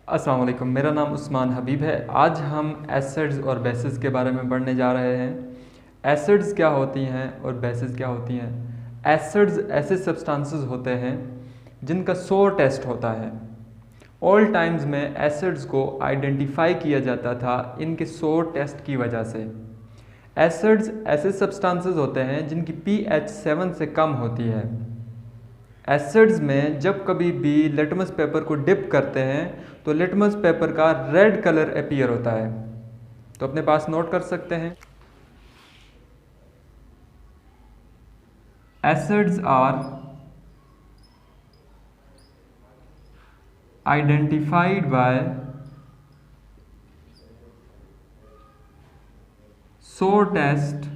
अस्सलाम वालेकुम, मेरा नाम उस्मान हबीब है। आज हम एसिड्स और बेसिस के बारे में पढ़ने जा रहे हैं। एसिड्स क्या होती हैं और बेसिस क्या होती हैं। एसिड्स ऐसे सब्सटेंसेस होते हैं जिनका सोर टेस्ट होता है। ऑल टाइम्स में एसिड्स को आइडेंटिफाई किया जाता था इनके सोर टेस्ट की वजह से। एसिड्स ऐसे सब्सटेंसेस होते हैं जिनकी pH 7 से कम होती है। एसिड्स में जब कभी भी लिटमस पेपर को डिप करते हैं तो लिटमस पेपर का रेड कलर अपीयर होता है। तो अपने पास नोट कर सकते हैं। Acids are identified by sour test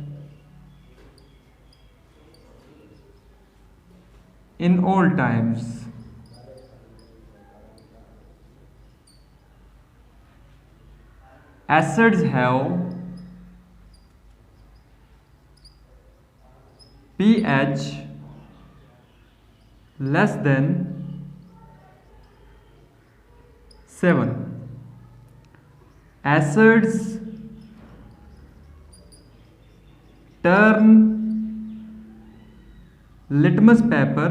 in all times. Acids have pH less than 7. Acids turn litmus paper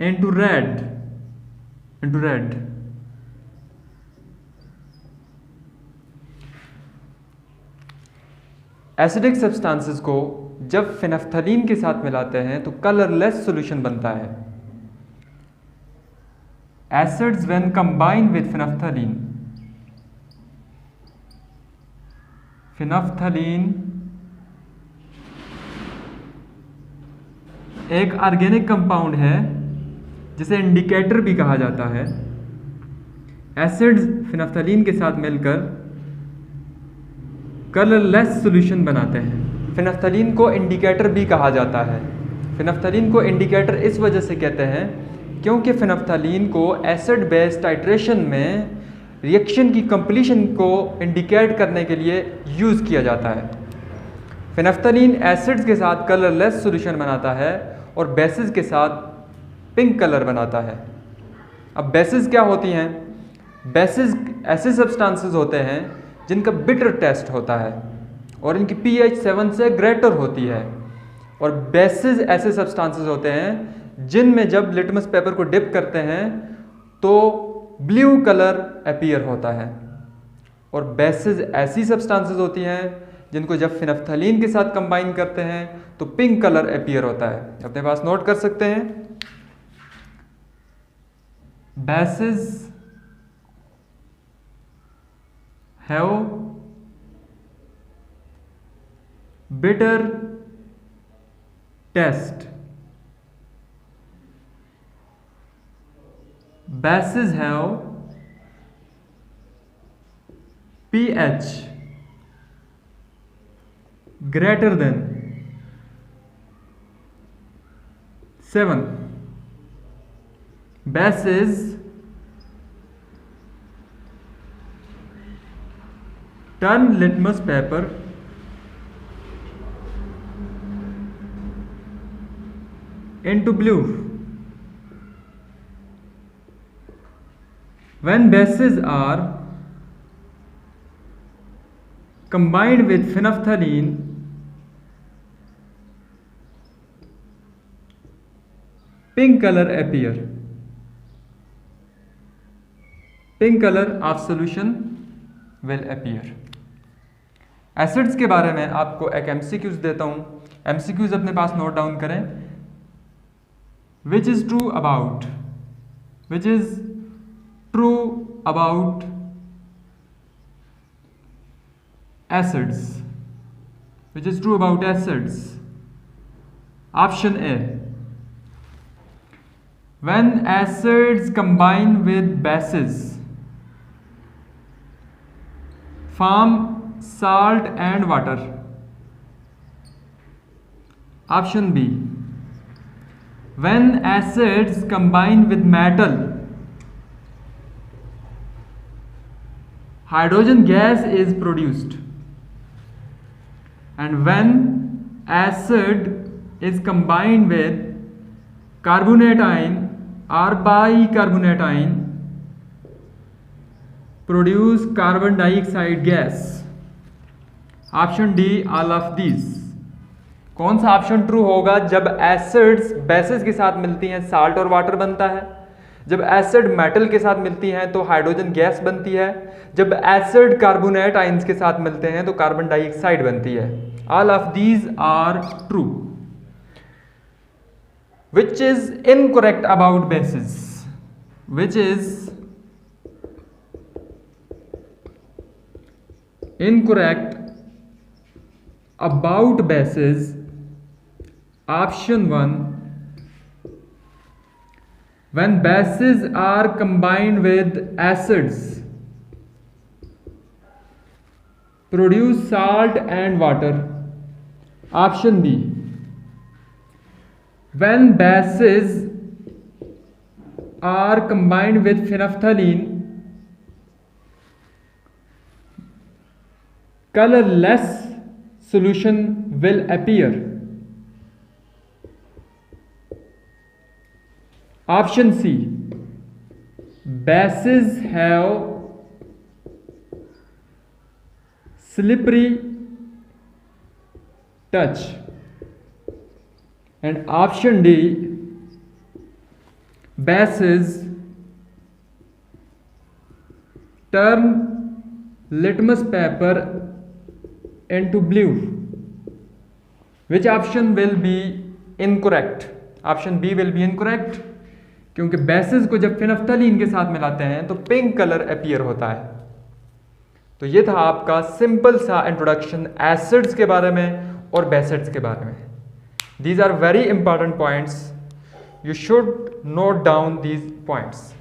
into red. Acidic substances को जब फिनफ्थलीन के साथ मिलाते हैं तो कलरलेस सॉल्यूशन बनता है। एसिड्स व्हेन कंबाइन विद फिनफ्थलीन, फिनफ्थलीन एक ऑर्गेनिक कंपाउंड है जिसे इंडिकेटर भी कहा जाता है। एसिड्स फिनफ्थलीन के साथ मिलकर कलरलेस सॉल्यूशन बनाते हैं। फिनफ्थलीन को इंडिकेटर भी कहा जाता है। फिनफ्थलीन को इंडिकेटर इस वजह से कहते हैं क्योंकि फिनफ्थलीन को एसिड बेस टाइट्रेशन में रिएक्शन की कंप्लीशन को इंडिकेट करने के लिए यूज़ किया जाता है। फिनफ्थलीन एसिड्स के साथ कलरलेस सॉल्यूशन बनाता है और बेसिस के साथ पिंक कलर बनाता है। अब बेसिस क्या होती हैं? बेसिस ऐसे सब्सटेंसेस होते हैं जिनका बिटर टेस्ट होता है और इनकी pH 7 से ग्रेटर होती है। और बेसिस ऐसे सब्सटेंसेस होते हैं जिनमें जब लिटमस पेपर को डिप करते हैं तो ब्लू कलर अपीयर होता है। और बेसिस ऐसी सब्सटेंसेस होती हैं जिनको जब फिनफ्थलीन के साथ कंबाइन करते हैं तो पिंक कलर अपीयर होता है। अपने पास नोट कर सकते हैं। Basis have bitter taste. Bases have pH greater than 7. Bases turn litmus paper into blue. When bases are combined with phenolphthalein, pink color appear. Pink color of solution will appear. Acids के बारे में आपको एक MCQs देता हूँ। MCQs अपने पास note down करें। Which is true about? Which is true about acids? Which is true about acids? Option A. When acids combine with bases, form salt and water. Option B. When acids combine with metal, hydrogen gas is produced. And when acid is combined with carbonation or bicarbonation produce carbon dioxide gas. Option D all of these. कौन सा option true होगा? जब acids bases के साथ मिलती हैं salt और water बनता है, जब एसिड मेटल के साथ मिलती हैं तो हाइड्रोजन गैस बनती है, जब एसिड कार्बोनेट आयंस के साथ मिलते हैं तो कार्बन डाइऑक्साइड बनती है। All of these are true. Which is incorrect about basis? Which is incorrect about bases? Option 1, when bases are combined with acids produce salt and water. Option B, when bases are combined with phenolphthalein colorless solution will appear. Option C, bases have slippery touch. And option D, bases turn litmus paper into blue. Which option will be incorrect? Option B will be incorrect, क्योंकि basis को जब फिनफ्थलीन के साथ मिलाते हैं तो pink colour appear होता है। तो ये था आपका सिंपल सा इंट्रोडक्शन एसिड्स के बारे में और बेसिड्स के बारे में। These are very important points. You should note down these points.